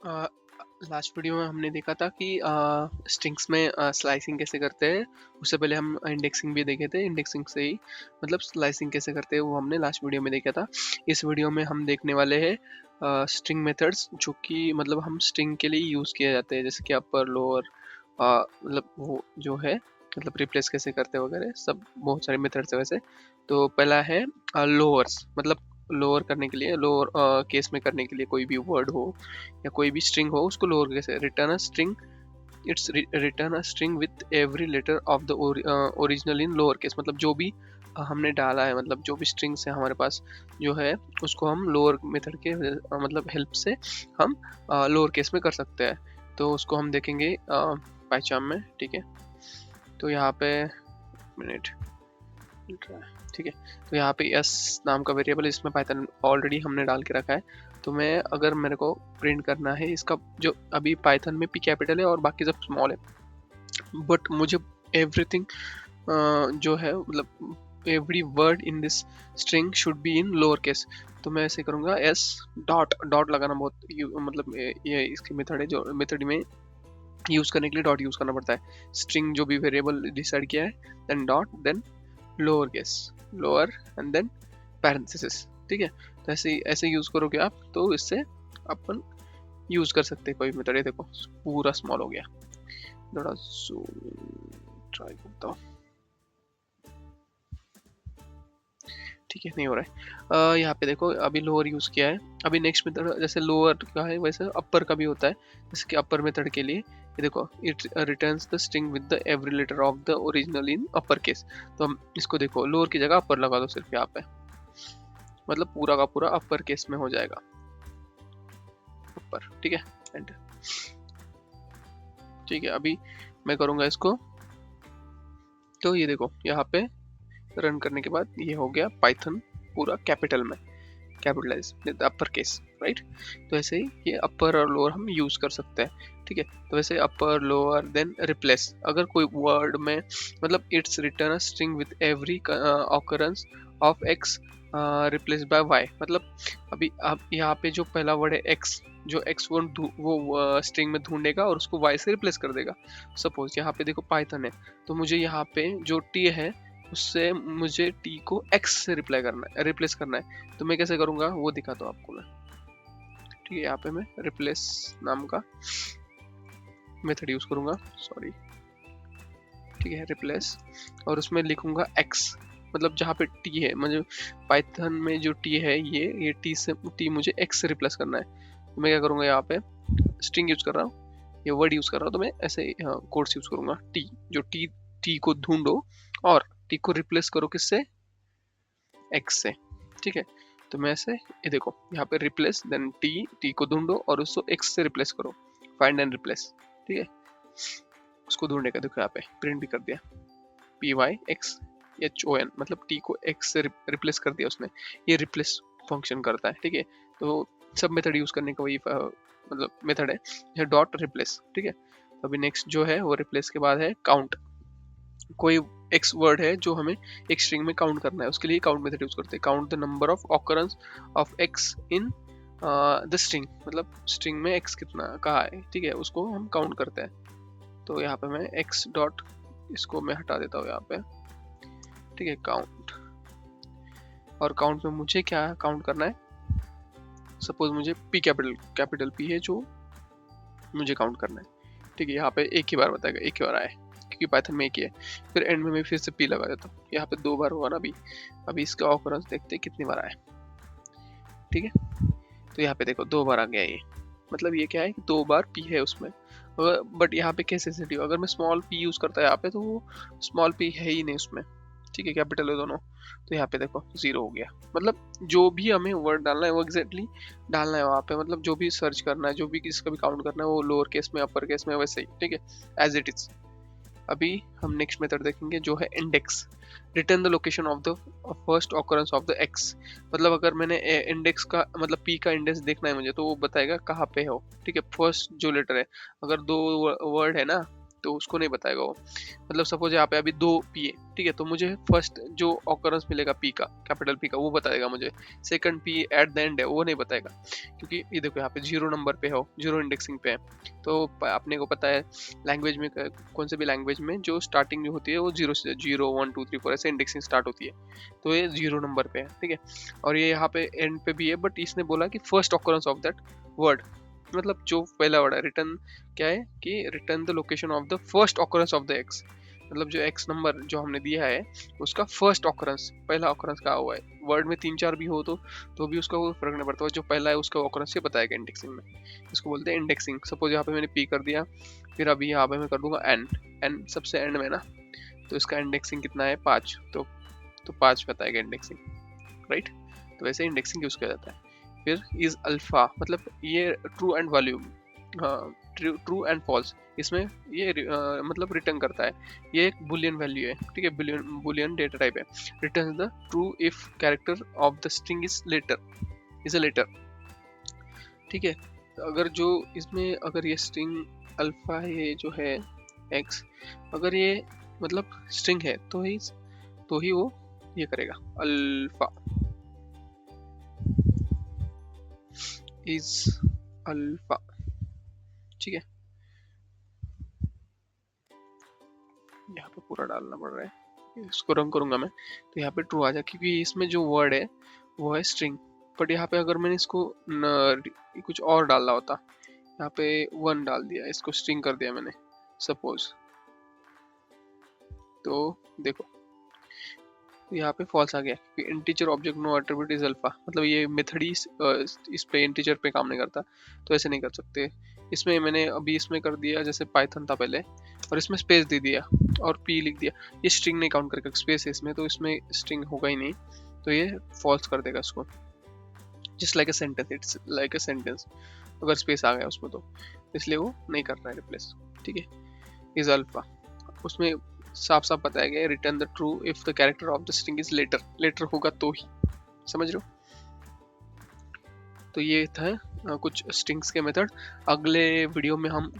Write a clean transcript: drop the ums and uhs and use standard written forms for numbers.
Last video में हमने देखा था कि स्ट्रिंग्स में स्लाइसिंग कैसे करते हैं। उससे पहले हम इंडेक्सिंग भी देखे थे। इंडेक्सिंग से ही मतलब स्लाइसिंग कैसे करते हैं वो हमने लास्ट वीडियो में देखा था। इस वीडियो में हम देखने वाले हैं स्ट्रिंग मेथड्स, जो कि मतलब हम स्ट्रिंग के लिए यूज़ किए जाते हैं, जैसे कि अपर लोअर, मतलब वो जो है मतलब रिप्लेस कैसे करते हैं वगैरह सब बहुत सारे मेथड्स है वैसे। तो पहला है लोअर्स, मतलब लोअर करने के लिए, लोअर केस में करने के लिए कोई भी वर्ड हो या कोई भी स्ट्रिंग हो उसको लोअर कैसे, return a string, it's return a string with every letter of the original in lower case. मतलब जो भी हमने डाला है, मतलब जो भी स्ट्रिंग्स है हमारे पास जो है, उसको हम लोअर मेथड के मतलब हेल्प से हम लोअर केस में कर सकते हैं। तो उसको हम देखेंगे पाइचाम में, ठीक है। तो यहाँ पे मिनट, ठीक है। तो यहाँ पे एस नाम का वेरिएबल इसमें पाइथन ऑलरेडी हमने डाल के रखा है। तो मैं अगर मेरे को प्रिंट करना है इसका, जो अभी पाइथन में पी कैपिटल है और बाकी सब स्मॉल है, बट मुझे एवरीथिंग जो है मतलब every word in this string should be in lower case. तो मैं ऐसे करूँगा एस डॉट, डॉट लगाना बहुत मतलब ये इसकी मेथड है, जो मेथड में यूज़ करने के लिए डॉट यूज़ करना पड़ता है। स्ट्रिंग जो भी वेरिएबल डिसाइड किया है, then dot, then lower case, lower and then parenthesis, ठीक है। तो ऐसे यूज़ करोगे आप तो इससे अपन यूज़ कर सकते हैं कोई मेथड। ये देखो पूरा स्मॉल हो गया, थोड़ा जूम ट्राई करता हूँ, ठीक है, नहीं हो रहा है। यहाँ पे देखो अभी लोअर यूज़ किया है। अभी नेक्स्ट मेथड जैसे लोअर का है वैसे अपर का भी होता है। जैसे कि अपर मेथड के लिए ये देखो, it returns the string with the every letter of the original in upper case. तो हम इसको देखो लोअर की जगह अपर लगा दो सिर्फ यहाँ पे, मतलब पूरा का पूरा अपर केस में हो जाएगा, अपर, ठीक है, एंटर, ठीक है। अभी मैं करूँगा इसको, तो ये देखो यहाँ पे रन करने के बाद ये हो गया पाइथन पूरा कैपिटल में, capitalize with upper case, right. तो ऐसे ही ये अपर और लोअर हम यूज कर सकते हैं, ठीक है। तो वैसे अपर लोअर देन रिप्लेस, अगर कोई वर्ड में मतलब it's return a string with every occurrence of x replace by y, मतलब अभी आप यहाँ पे जो पहला वर्ड है एक्स, जो एक्स वो स्ट्रिंग में ढूंढेगा और उसको वाई से रिप्लेस कर देगा। सपोज यहाँ पे देखो पाइथन है, तो मुझे यहाँ पे जो टी है उससे मुझे टी को एक्स से रिप्लेस करना है। तो मैं कैसे करूँगा वो दिखाता हूँ आपको मैं, ठीक है। यहाँ पे मैं रिप्लेस नाम का मेथड यूज़ करूँगा, सॉरी, ठीक है, रिप्लेस, और उसमें लिखूँगा एक्स, मतलब जहाँ पे टी है, मतलब पाइथन में जो टी है ये टी से, टी मुझे एक्स से रिप्लेस करना है। तो मैं क्या करूँगा, यहाँ पे स्ट्रिंग यूज़ कर रहा हूँ, ये वर्ड यूज़ कर रहा हूँ, तो मैं ऐसे कोड्स यूज़ करूँगा, टी, जो टी को ढूंढो और टी को रिप्लेस करो किससे, एक्स से, ठीक है। तो मैं ऐसे ये देखो यहाँ पे रिप्लेस देन टी को ढूंढो और उसको एक्स से रिप्लेस करो, फाइंड एंड रिप्लेस, ठीक है। उसको ढूंढने का देखो यहाँ पे प्रिंट भी कर दिया, PYXHON, मतलब टी को एक्स से रिप्लेस कर दिया उसने। ये रिप्लेस फंक्शन करता है, ठीक है। तो सब मेथड यूज करने का वही मतलब मेथड है, डॉट रिप्लेस, ठीक है। अभी नेक्स्ट जो है वो रिप्लेस के बाद है काउंट। कोई एक्स वर्ड है जो हमें एक स्ट्रिंग में काउंट करना है, उसके लिए काउंट मेथड यूज करते हैं। Count the number of occurrence of x in the string, मतलब स्ट्रिंग में एक्स कितना कहाँ है, ठीक है, उसको हम काउंट करते हैं। तो यहाँ पे मैं एक्स डॉट, इसको मैं हटा देता हूँ यहाँ पे, ठीक है, काउंट। और काउंट में मुझे क्या काउंट करना है, सपोज मुझे पी कैपिटल पी है जो मुझे काउंट करना है, ठीक है। यहाँ पे एक ही बार बताएगा, एक ही बार आया क्योंकि पाइथन में एक ही है। फिर एंड में मैं फिर से पी लगा देता हूँ, यहाँ पे 2 बार हुआ ना अभी इसका ऑकरेंस देखते हैं कितनी बार आया, ठीक है। तो यहाँ पे देखो 2 बार आ गया ये, मतलब ये क्या है कि 2 बार पी है उसमें। बट यहाँ पे कैसे सेंसिटिव, अगर मैं स्मॉल पी यूज करता है यहाँ पे तो वो स्मॉल पी है ही नहीं उसमें, ठीक है, कैपिटल है दोनों। तो यहाँ पे देखो 0 हो गया, मतलब जो भी हमें वर्ड डालना है वो एग्जैक्टली डालना है वहाँ पे, मतलब जो भी सर्च करना है, जो भी किसका भी काउंट करना है वो लोअर केस में अपर केस में वैसे ही, ठीक है, एज इट इज। अभी हम नेक्स्ट मेथड देखेंगे जो है index. Return the location of the first occurrence of the x, मतलब अगर मैंने इंडेक्स का मतलब पी का इंडेक्स देखना है मुझे, तो वो बताएगा कहाँ पे हो, ठीक है, फर्स्ट जो लेटर है। अगर 2 वर्ड है ना, तो उसको नहीं बताएगा वो। मतलब सपोज यहाँ पे अभी 2 पी है, ठीक है, तो मुझे फर्स्ट जो ऑकरेंस मिलेगा पी का, कैपिटल पी का, वो बताएगा मुझे। Second P at the end है वो नहीं बताएगा, क्योंकि ये देखो यहाँ पे 0 नंबर पे हो, 0 इंडेक्सिंग पे है। तो अपने को पता है लैंग्वेज में, कौन से भी लैंग्वेज में जो स्टार्टिंग जो होती है वो 0 से 0 1 2 3 4 ऐसे इंडेक्सिंग स्टार्ट होती है। तो ये 0 नंबर पे है, ठीक है। और ये यहाँ पे एंड पे भी है, बट इसने बोला कि first occurrence of that word, मतलब जो पहला वर्ड है रिटर्न, क्या है कि return the location of the first occurrence of the x, मतलब जो एक्स नंबर जो हमने दिया है उसका फर्स्ट ऑकरेंस, पहला ऑकरेंस कहा हुआ है। वर्ड में 3 4 भी हो तो भी उसका कोई फर्क नहीं पड़ता, जो पहला है उसका ऑकरेंस से बताएगा इंडेक्सिंग में। इसको बोलते हैं इंडेक्सिंग। सपोज यहाँ पे मैंने पी कर दिया, फिर अभी यहाँ पे मैं कर दूंगा एन, एन सबसे एंड में ना, तो इसका इंडेक्सिंग कितना है 5, तो 5 बताएगा इंडेक्सिंग, राइट। तो वैसे इंडेक्सिंग यूज किया जाता है। फिर इज अल्फा, मतलब ये true and value, true and false, इसमें ये मतलब रिटर्न करता है। ये एक बुलियन वैल्यू है, ठीक है, बुलियन डेटा टाइप है। Return the true if character of the string is a letter, ठीक है। अगर जो इसमें अगर ये स्ट्रिंग अल्फा है जो है एक्स, अगर ये मतलब स्ट्रिंग है तो ही वो ये करेगा अल्फा इज अल्फा, ठीक है। यहाँ पे पूरा डालना पड़ रहा है, इसको रन करूंगा मैं तो यहाँ पे ट्रू आ जाए, क्योंकि इसमें जो वर्ड है वो है स्ट्रिंग। बट यहाँ पे अगर मैंने इसको कुछ और डालना होता, यहाँ पे 1 डाल दिया, इसको स्ट्रिंग कर दिया मैंने सपोज, तो देखो यहाँ पे फॉल्स आ गया, क्योंकि integer object no attribute is alpha, मतलब ये मेथड ही इस पे इंटीजर पे काम नहीं करता, तो ऐसे नहीं कर सकते। इसमें मैंने अभी इसमें कर दिया, जैसे पाइथन था पहले, और इसमें स्पेस दे दिया और पी लिख दिया, ये स्ट्रिंग नहीं काउंट करेगा, स्पेस है इसमें तो इसमें स्ट्रिंग होगा ही नहीं, तो ये फॉल्स कर देगा इसको। Just like a sentence, it's like a sentence, अगर स्पेस आ गया उसमें तो इसलिए वो नहीं कर रहा है रिप्लेस, ठीक है। इज अल्फा, उसमें साफ साफ बताया गया है return the true if the character of the string is letter, letter होगा तो ही, समझ रहे हो। तो ये था कुछ स्ट्रिंग्स के मेथड। अगले वीडियो में हम